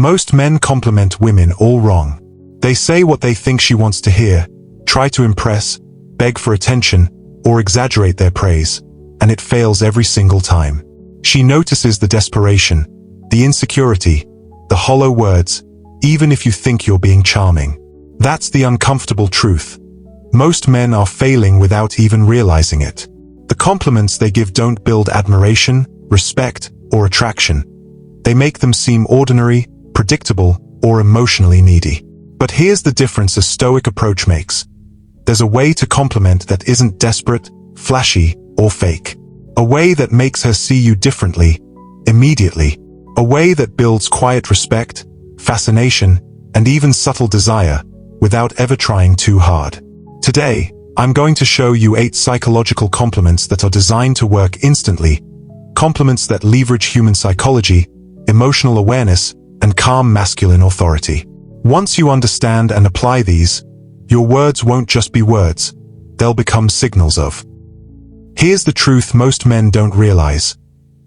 Most men compliment women all wrong. They say what they think she wants to hear, try to impress, beg for attention, or exaggerate their praise, and it fails every single time. She notices the desperation, the insecurity, the hollow words, even if you think you're being charming. That's the uncomfortable truth. Most men are failing without even realizing it. The compliments they give don't build admiration, respect, or attraction. They make them seem ordinary, predictable, or emotionally needy. But here's the difference a Stoic approach makes. There's a way to compliment that isn't desperate, flashy, or fake. A way that makes her see you differently, immediately. A way that builds quiet respect, fascination, and even subtle desire, without ever trying too hard. Today, I'm going to show you 8 psychological compliments that are designed to work instantly. Compliments that leverage human psychology, emotional awareness, and calm masculine authority. Once you understand and apply these, your words won't just be words, they'll become signals of. Here's the truth most men don't realize.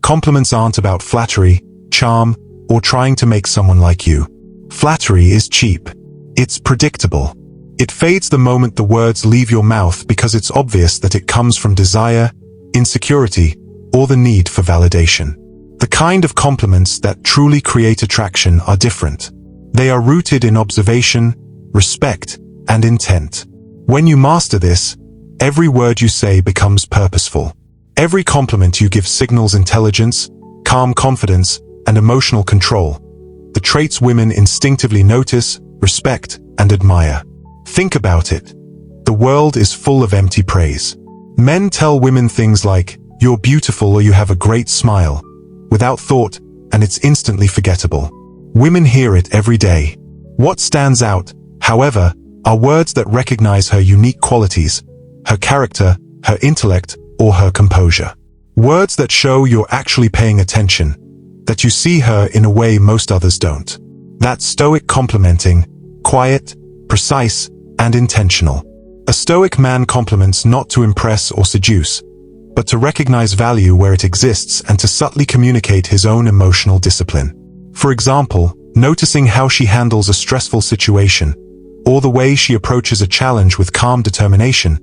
Compliments aren't about flattery, charm, or trying to make someone like you. Flattery is cheap. It's predictable. It fades the moment the words leave your mouth because it's obvious that it comes from desire, insecurity, or the need for validation. The kind of compliments that truly create attraction are different. They are rooted in observation, respect, and intent. When you master this, every word you say becomes purposeful. Every compliment you give signals intelligence, calm confidence, and emotional control, the traits women instinctively notice, respect, and admire. Think about it. The world is full of empty praise. Men tell women things like, "You're beautiful" or "You have a great smile," without thought, and it's instantly forgettable. Women hear it every day. What stands out, however, are words that recognize her unique qualities, her character, her intellect, or her composure. Words that show you're actually paying attention, that you see her in a way most others don't. That's Stoic complimenting, quiet, precise, and intentional. A Stoic man compliments not to impress or seduce, but to recognize value where it exists and to subtly communicate his own emotional discipline. For example, noticing how she handles a stressful situation, or the way she approaches a challenge with calm determination,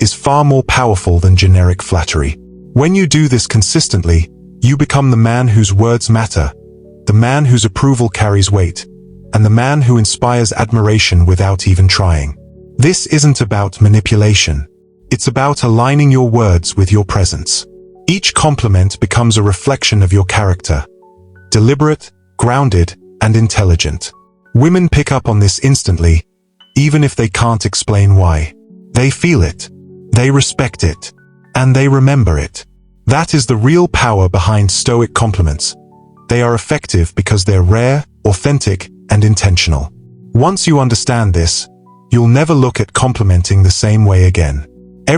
is far more powerful than generic flattery. When you do this consistently, you become the man whose words matter, the man whose approval carries weight, and the man who inspires admiration without even trying. This isn't about manipulation. It's about aligning your words with your presence. Each compliment becomes a reflection of your character. Deliberate, grounded, and intelligent. Women pick up on this instantly, even if they can't explain why. They feel it, they respect it, and they remember it. That is the real power behind Stoic compliments. They are effective because they're rare, authentic, and intentional. Once you understand this, you'll never look at complimenting the same way again.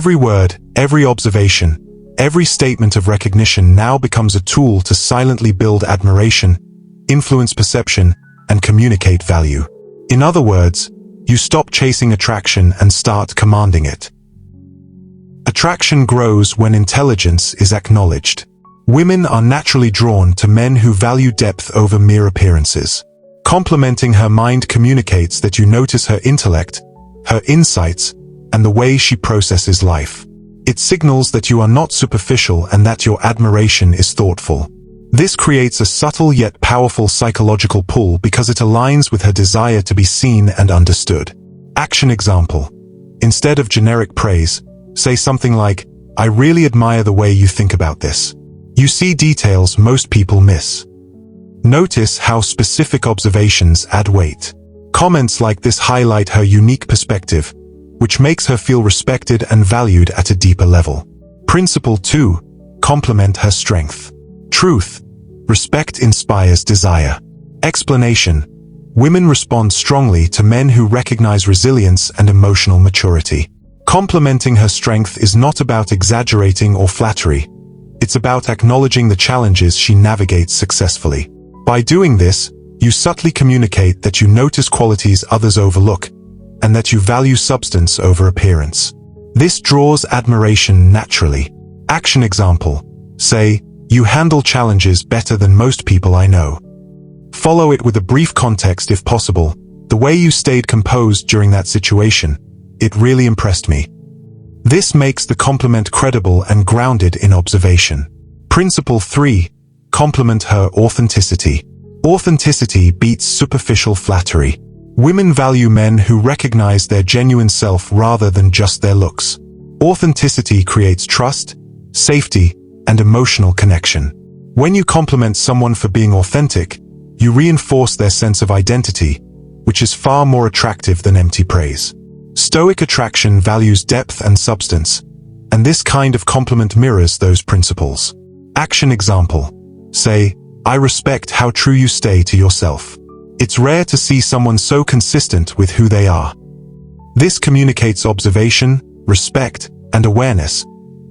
Every word, every observation, every statement of recognition now becomes a tool to silently build admiration, influence perception, and communicate value. In other words, you stop chasing attraction and start commanding it. Attraction grows when intelligence is acknowledged. Women are naturally drawn to men who value depth over mere appearances. Complimenting her mind communicates that you notice her intellect, her insights, and the way she processes life. It signals that you are not superficial and that your admiration is thoughtful. This creates a subtle yet powerful psychological pull because it aligns with her desire to be seen and understood. Action example. Instead of generic praise, say something like, "I really admire the way you think about this." You see details most people miss. Notice how specific observations add weight. Comments like this highlight her unique perspective, which makes her feel respected and valued at a deeper level. Principle 2. Compliment her strength. Truth. Respect inspires desire. Explanation. Women respond strongly to men who recognize resilience and emotional maturity. Complimenting her strength is not about exaggerating or flattery. It's about acknowledging the challenges she navigates successfully. By doing this, you subtly communicate that you notice qualities others overlook, and that you value substance over appearance. This draws admiration naturally. Action example. Say, "You handle challenges better than most people I know." Follow it with a brief context if possible. The way you stayed composed during that situation, it really impressed me. This makes the compliment credible and grounded in observation. Principle 3. Compliment her authenticity. Authenticity beats superficial flattery. Women value men who recognize their genuine self rather than just their looks. Authenticity creates trust, safety, and emotional connection. When you compliment someone for being authentic, you reinforce their sense of identity, which is far more attractive than empty praise. Stoic attraction values depth and substance, and this kind of compliment mirrors those principles. Action example. Say, I respect how true you stay to yourself. It's rare to see someone so consistent with who they are. This communicates observation, respect, and awareness,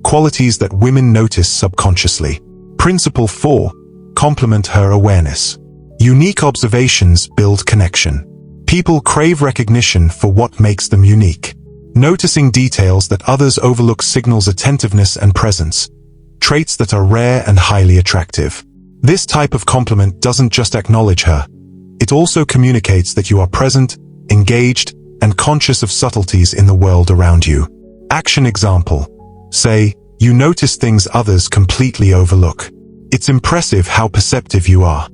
qualities that women notice subconsciously. Principle 4. Compliment her awareness. Unique observations build connection. People crave recognition for what makes them unique. Noticing details that others overlook signals attentiveness and presence, traits that are rare and highly attractive. This type of compliment doesn't just acknowledge her. It also communicates that you are present, engaged, and conscious of subtleties in the world around you. Action example. Say, you notice things others completely overlook. It's impressive how perceptive you are.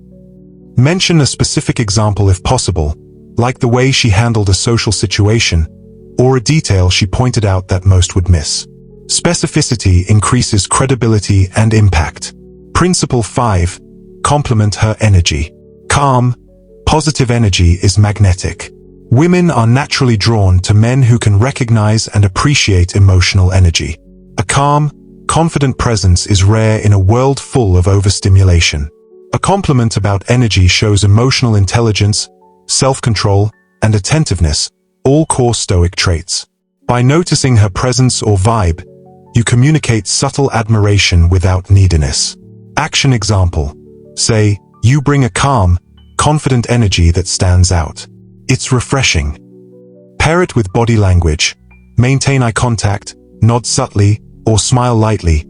Mention a specific example if possible, like the way she handled a social situation, or a detail she pointed out that most would miss. Specificity increases credibility and impact. Principle 5. Compliment her energy. Calm, positive energy is magnetic. Women are naturally drawn to men who can recognize and appreciate emotional energy. A calm, confident presence is rare in a world full of overstimulation. A compliment about energy shows emotional intelligence, self-control, and attentiveness, all core Stoic traits. By noticing her presence or vibe, you communicate subtle admiration without neediness. Action example. Say, you bring a calm, confident energy that stands out. It's refreshing. Pair it with body language. Maintain eye contact, nod subtly, or smile lightly.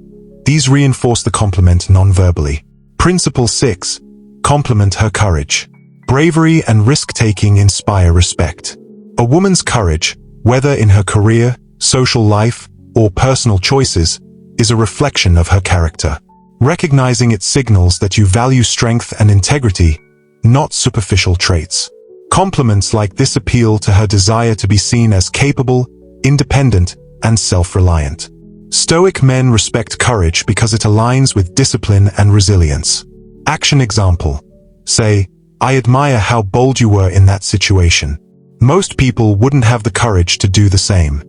These reinforce the compliment non-verbally. Principle 6. Compliment her courage. Bravery and risk-taking inspire respect. A woman's courage, whether in her career, social life, or personal choices, is a reflection of her character. Recognizing it signals that you value strength and integrity, not superficial traits. Compliments like this appeal to her desire to be seen as capable, independent, and self-reliant. Stoic men respect courage because it aligns with discipline and resilience. Action example. Say, I admire how bold you were in that situation. Most people wouldn't have the courage to do the same.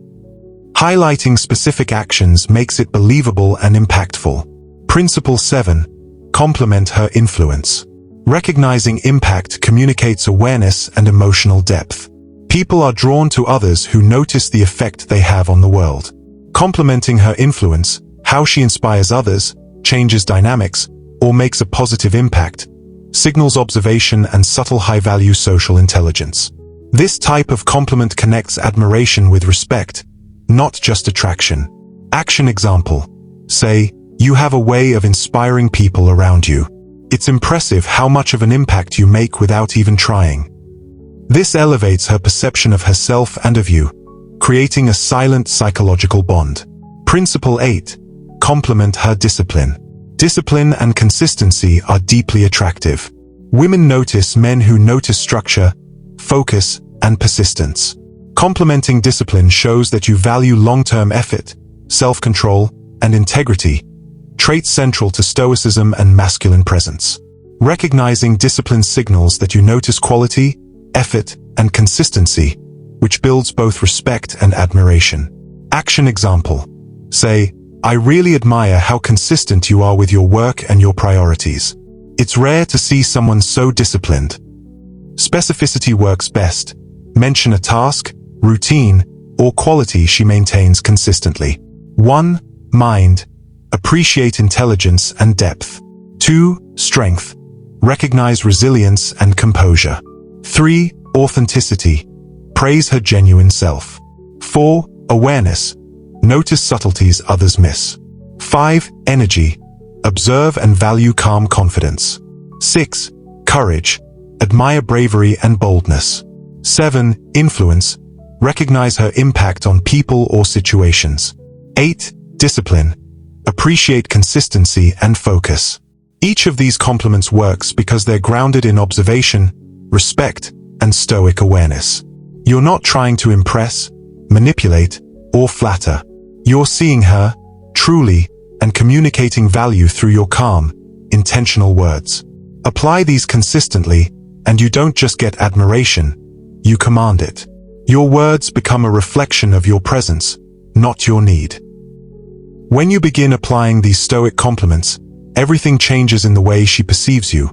Highlighting specific actions makes it believable and impactful. Principle 7. Compliment her influence. Recognizing impact communicates awareness and emotional depth. People are drawn to others who notice the effect they have on the world. Complimenting her influence, how she inspires others, changes dynamics, or makes a positive impact, signals observation and subtle high-value social intelligence. This type of compliment connects admiration with respect, not just attraction. Action example. Say, you have a way of inspiring people around you. It's impressive how much of an impact you make without even trying. This elevates her perception of herself and of you, creating a silent psychological bond. Principle 8. Compliment her discipline. Discipline and consistency are deeply attractive. Women notice men who notice structure, focus, and persistence. Complimenting discipline shows that you value long-term effort, self-control, and integrity, traits central to Stoicism and masculine presence. Recognizing discipline signals that you notice quality, effort, and consistency, which builds both respect and admiration. Action example. Say, I really admire how consistent you are with your work and your priorities. It's rare to see someone so disciplined. Specificity works best. Mention a task, routine, or quality she maintains consistently. 1. Mind. Appreciate intelligence and depth. 2. Strength. Recognize resilience and composure. 3. Authenticity. Praise her genuine self. 4. Awareness. Notice subtleties others miss. 5. Energy. Observe and value calm confidence. 6. Courage. Admire bravery and boldness. 7. Influence. Recognize her impact on people or situations. 8. Discipline. Appreciate consistency and focus. Each of these compliments works because they're grounded in observation, respect, and Stoic awareness. You're not trying to impress, manipulate, or flatter. You're seeing her, truly, and communicating value through your calm, intentional words. Apply these consistently, and you don't just get admiration, you command it. Your words become a reflection of your presence, not your need. When you begin applying these Stoic compliments, everything changes in the way she perceives you,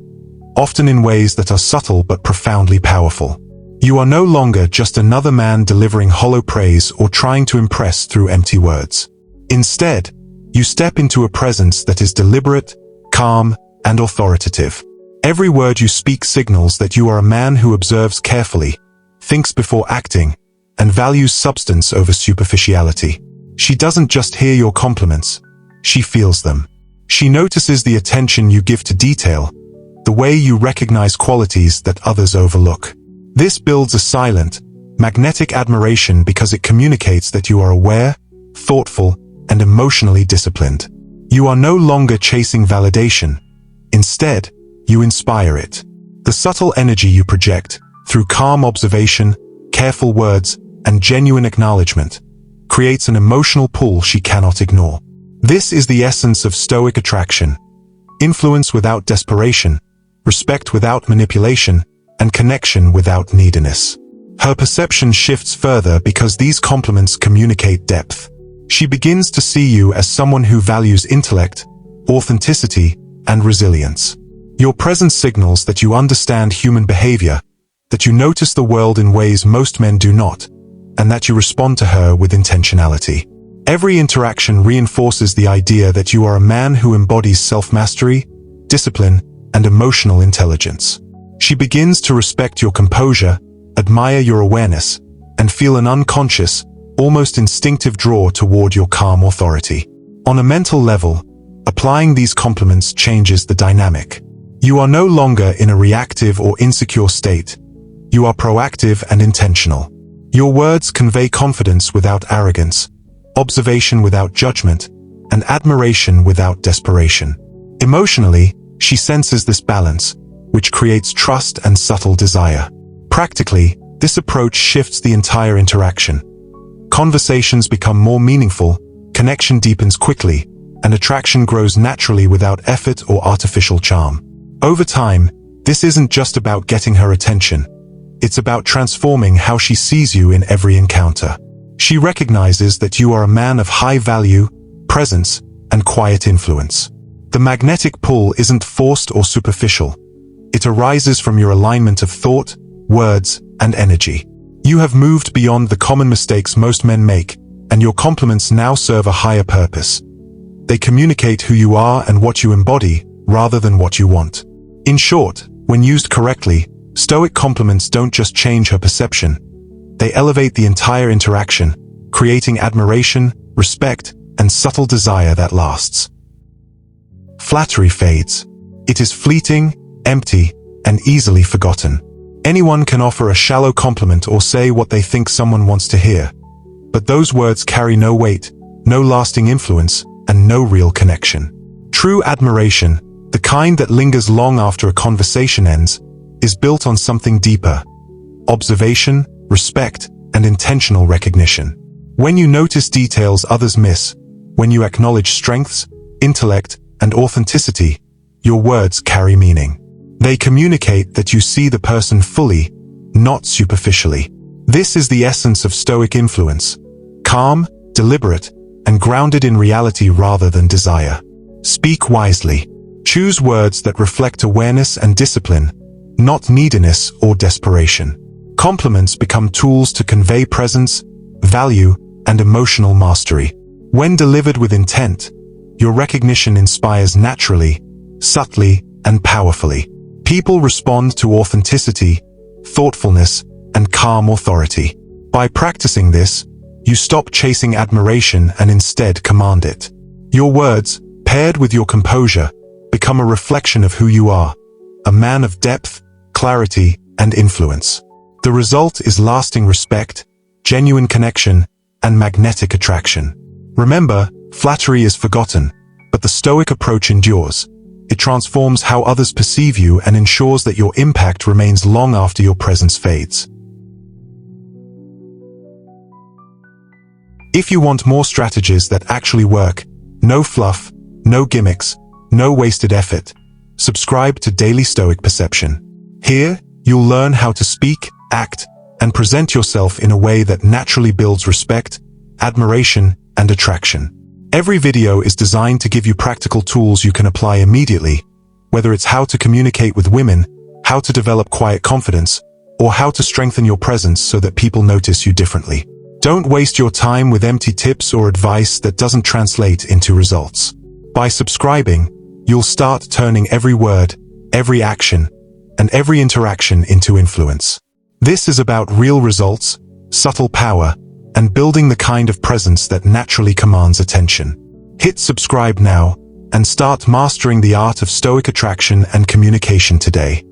often in ways that are subtle but profoundly powerful. You are no longer just another man delivering hollow praise or trying to impress through empty words. Instead, you step into a presence that is deliberate, calm, and authoritative. Every word you speak signals that you are a man who observes carefully, thinks before acting, and values substance over superficiality. She doesn't just hear your compliments, she feels them. She notices the attention you give to detail, the way you recognize qualities that others overlook. This builds a silent, magnetic admiration because it communicates that you are aware, thoughtful, and emotionally disciplined. You are no longer chasing validation. Instead, you inspire it. The subtle energy you project, through calm observation, careful words, and genuine acknowledgement, creates an emotional pull she cannot ignore. This is the essence of Stoic attraction: influence without desperation, respect without manipulation, and connection without neediness. Her perception shifts further because these compliments communicate depth. She begins to see you as someone who values intellect, authenticity, and resilience. Your presence signals that you understand human behavior, that you notice the world in ways most men do not, and that you respond to her with intentionality. Every interaction reinforces the idea that you are a man who embodies self-mastery, discipline, and emotional intelligence. She begins to respect your composure, admire your awareness, and feel an unconscious, almost instinctive draw toward your calm authority. On a mental level, applying these compliments changes the dynamic. You are no longer in a reactive or insecure state. You are proactive and intentional. Your words convey confidence without arrogance, observation without judgment, and admiration without desperation. Emotionally, she senses this balance, which creates trust and subtle desire. Practically, this approach shifts the entire interaction. Conversations become more meaningful, connection deepens quickly, and attraction grows naturally without effort or artificial charm. Over time, this isn't just about getting her attention. It's about transforming how she sees you in every encounter. She recognizes that you are a man of high value, presence, and quiet influence. The magnetic pull isn't forced or superficial. It arises from your alignment of thought, words, and energy. You have moved beyond the common mistakes most men make, and your compliments now serve a higher purpose. They communicate who you are and what you embody, rather than what you want. In short, when used correctly, Stoic compliments don't just change her perception. They elevate the entire interaction, creating admiration, respect, and subtle desire that lasts. Flattery fades. It is fleeting, empty, and easily forgotten. Anyone can offer a shallow compliment or say what they think someone wants to hear. But those words carry no weight, no lasting influence, and no real connection. True admiration, the kind that lingers long after a conversation ends, is built on something deeper: observation, respect, and intentional recognition. When you notice details others miss, when you acknowledge strengths, intellect, and authenticity, your words carry meaning. They communicate that you see the person fully, not superficially. This is the essence of Stoic influence: calm, deliberate, and grounded in reality rather than desire. Speak wisely. Choose words that reflect awareness and discipline, not neediness or desperation. Compliments become tools to convey presence, value, and emotional mastery. When delivered with intent, your recognition inspires naturally, subtly, and powerfully. People respond to authenticity, thoughtfulness, and calm authority. By practicing this, you stop chasing admiration and instead command it. Your words, paired with your composure, become a reflection of who you are: a man of depth, clarity, and influence. The result is lasting respect, genuine connection, and magnetic attraction. Remember, flattery is forgotten, but the Stoic approach endures. It transforms how others perceive you and ensures that your impact remains long after your presence fades. If you want more strategies that actually work, no fluff, no gimmicks, no wasted effort, subscribe to Daily Stoic Perception. Here, you'll learn how to speak, act, and present yourself in a way that naturally builds respect, admiration, and attraction. Every video is designed to give you practical tools you can apply immediately, whether it's how to communicate with women, how to develop quiet confidence, or how to strengthen your presence so that people notice you differently. Don't waste your time with empty tips or advice that doesn't translate into results. By subscribing, you'll start turning every word, every action, and every interaction into influence. This is about real results, subtle power, and building the kind of presence that naturally commands attention. Hit subscribe now and start mastering the art of Stoic attraction and communication today.